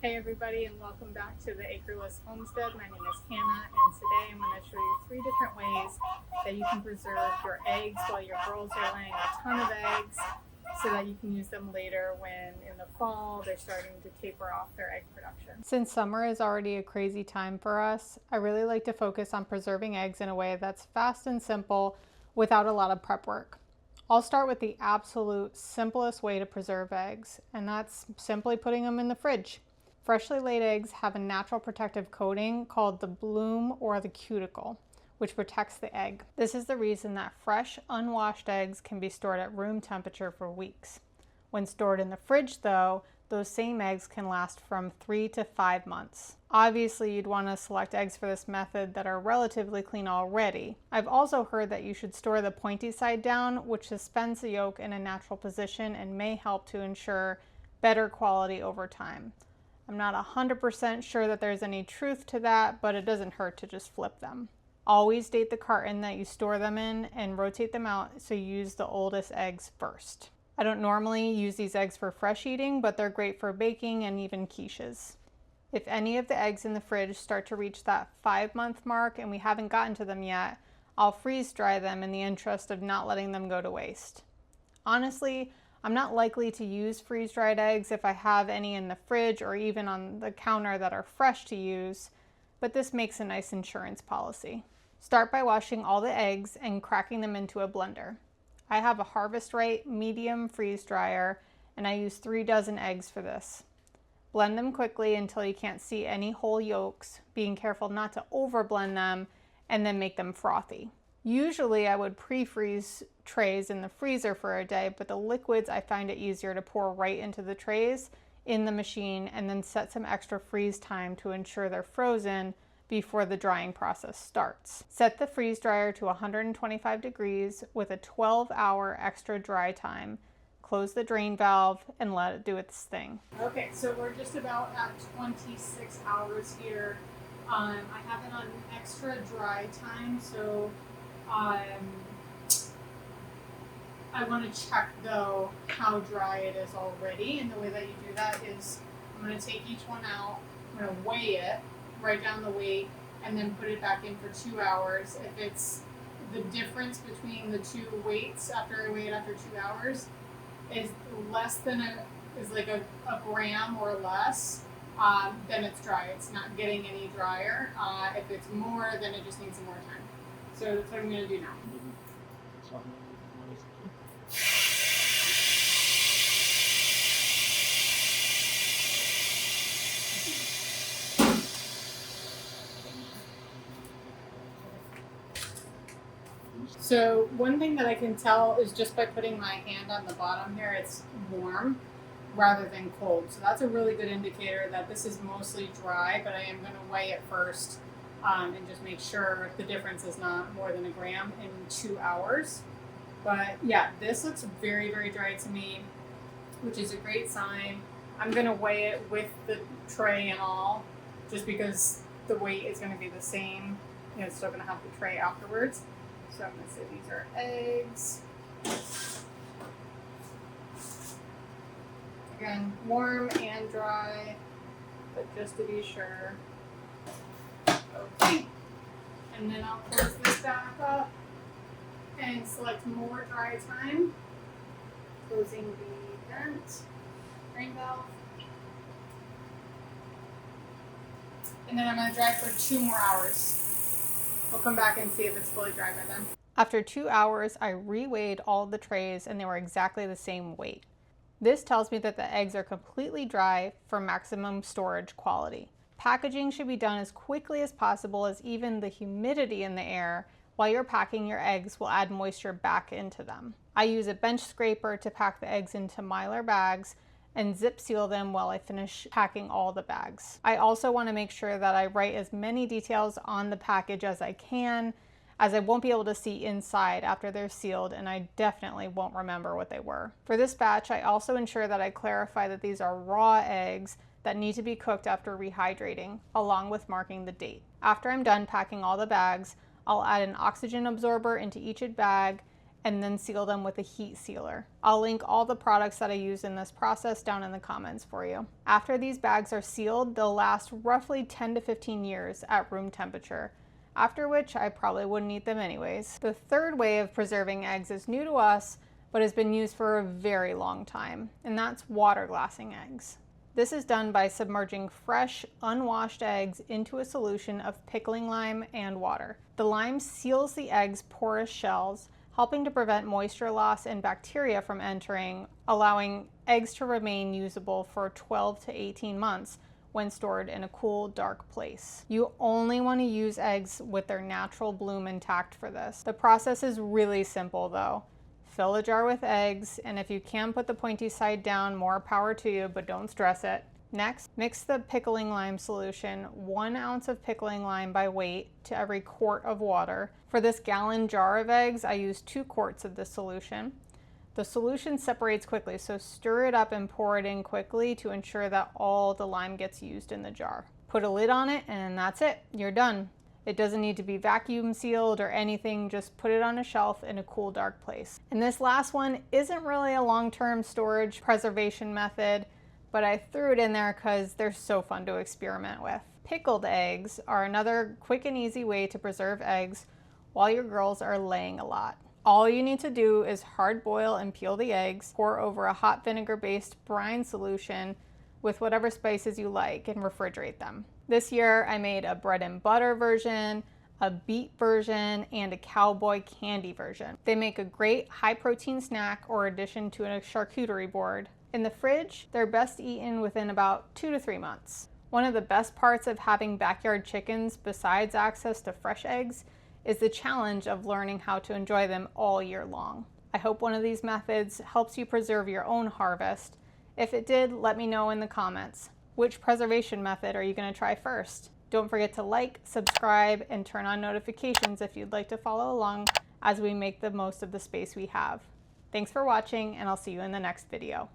Hey everybody, and welcome back to the Acreless Homestead. My name is Hannah, and today I'm going to show you 3 different ways that you can preserve your eggs while your girls are laying a ton of eggs so that you can use them later when in the fall they're starting to taper off their egg production. Since summer is already a crazy time for us, I really like to focus on preserving eggs in a way that's fast and simple without a lot of prep work. I'll start with the absolute simplest way to preserve eggs, and that's simply putting them in the fridge. Freshly laid eggs have a natural protective coating called the bloom or the cuticle, which protects the egg. This is the reason that fresh, unwashed eggs can be stored at room temperature for weeks. When stored in the fridge, though, those same eggs can last from 3 to 5 months. Obviously, you'd want to select eggs for this method that are relatively clean already. I've also heard that you should store the pointy side down, which suspends the yolk in a natural position and may help to ensure better quality over time. I'm not 100% sure that there's any truth to that, but it doesn't hurt to just flip them. Always date the carton that you store them in and rotate them out so you use the oldest eggs first. I don't normally use these eggs for fresh eating, but they're great for baking and even quiches. If any of the eggs in the fridge start to reach that 5-month mark and we haven't gotten to them yet, I'll freeze dry them in the interest of not letting them go to waste. Honestly, I'm not likely to use freeze-dried eggs if I have any in the fridge or even on the counter that are fresh to use, but this makes a nice insurance policy. Start by washing all the eggs and cracking them into a blender. I have a Harvest Right medium freeze dryer and I use 3 dozen eggs for this. Blend them quickly until you can't see any whole yolks, being careful not to overblend them, and then make them frothy. Usually I would pre-freeze trays in the freezer for a day, but the liquids I find it easier to pour right into the trays in the machine and then set some extra freeze time to ensure they're frozen before the drying process starts. Set the freeze dryer to 125 degrees with a 12-hour extra dry time. Close the drain valve and let it do its thing. Okay, so we're just about at 26 hours here. I have it on extra dry time, so I want to check though how dry it is already, and the way that you do that is I'm going to take each one out, I'm going to weigh it, write down the weight, and then put it back in for 2 hours. If it's the difference between the two weights after I weigh it after 2 hours is less than like a gram or less, then it's dry. It's not getting any drier. If it's more, then it just needs some more time. So that's what I'm going to do now. So one thing that I can tell is just by putting my hand on the bottom here, it's warm rather than cold. So that's a really good indicator that this is mostly dry, but I am going to weigh it first and just make sure the difference is not more than a gram in 2 hours. But yeah, this looks very, very dry to me, which is a great sign. I'm going to weigh it with the tray and all, just because the weight is going to be the same. It's still going to have the tray afterwards. So I'm going to say these are eggs. Again, warm and dry, but just to be sure. Okay. And then I'll close this back up and select more dry time. Closing the vent, drain valve. And then I'm going to dry for 2 more hours. We'll come back and see if it's fully dry by then. After 2 hours, I re-weighed all the trays and they were exactly the same weight. This tells me that the eggs are completely dry for maximum storage quality. Packaging should be done as quickly as possible, as even the humidity in the air while you're packing your eggs will add moisture back into them. I use a bench scraper to pack the eggs into Mylar bags and zip seal them while I finish packing all the bags. I also want to make sure that I write as many details on the package as I can, as I won't be able to see inside after they're sealed, and I definitely won't remember what they were. For this batch, I also ensure that I clarify that these are raw eggs that need to be cooked after rehydrating, along with marking the date. After I'm done packing all the bags, I'll add an oxygen absorber into each bag and then seal them with a heat sealer. I'll link all the products that I use in this process down in the comments for you. After these bags are sealed, they'll last roughly 10 to 15 years at room temperature, after which I probably wouldn't eat them anyways. The third way of preserving eggs is new to us, but has been used for a very long time, and that's water glassing eggs. This is done by submerging fresh, unwashed eggs into a solution of pickling lime and water. The lime seals the egg's porous shells, helping to prevent moisture loss and bacteria from entering, allowing eggs to remain usable for 12 to 18 months when stored in a cool, dark place. You only want to use eggs with their natural bloom intact for this. The process is really simple though. Fill a jar with eggs, and if you can put the pointy side down, more power to you, but don't stress it. Next, mix the pickling lime solution, 1 ounce of pickling lime by weight to every quart of water. For this gallon jar of eggs, I use 2 quarts of this solution. The solution separates quickly, so stir it up and pour it in quickly to ensure that all the lime gets used in the jar. Put a lid on it, and that's it. You're done. It doesn't need to be vacuum sealed or anything, just put it on a shelf in a cool, dark place. And this last one isn't really a long-term storage preservation method, but I threw it in there because they're so fun to experiment with. Pickled eggs are another quick and easy way to preserve eggs while your girls are laying a lot. All you need to do is hard boil and peel the eggs, pour over a hot vinegar-based brine solution with whatever spices you like, and refrigerate them. This year I made a bread and butter version, a beet version, and a cowboy candy version. They make a great high protein snack or addition to a charcuterie board. In the fridge, they're best eaten within about 2 to 3 months. One of the best parts of having backyard chickens, besides access to fresh eggs, is the challenge of learning how to enjoy them all year long. I hope one of these methods helps you preserve your own harvest. If it did, let me know in the comments. Which preservation method are you going to try first? Don't forget to like, subscribe, and turn on notifications if you'd like to follow along as we make the most of the space we have. Thanks for watching, and I'll see you in the next video.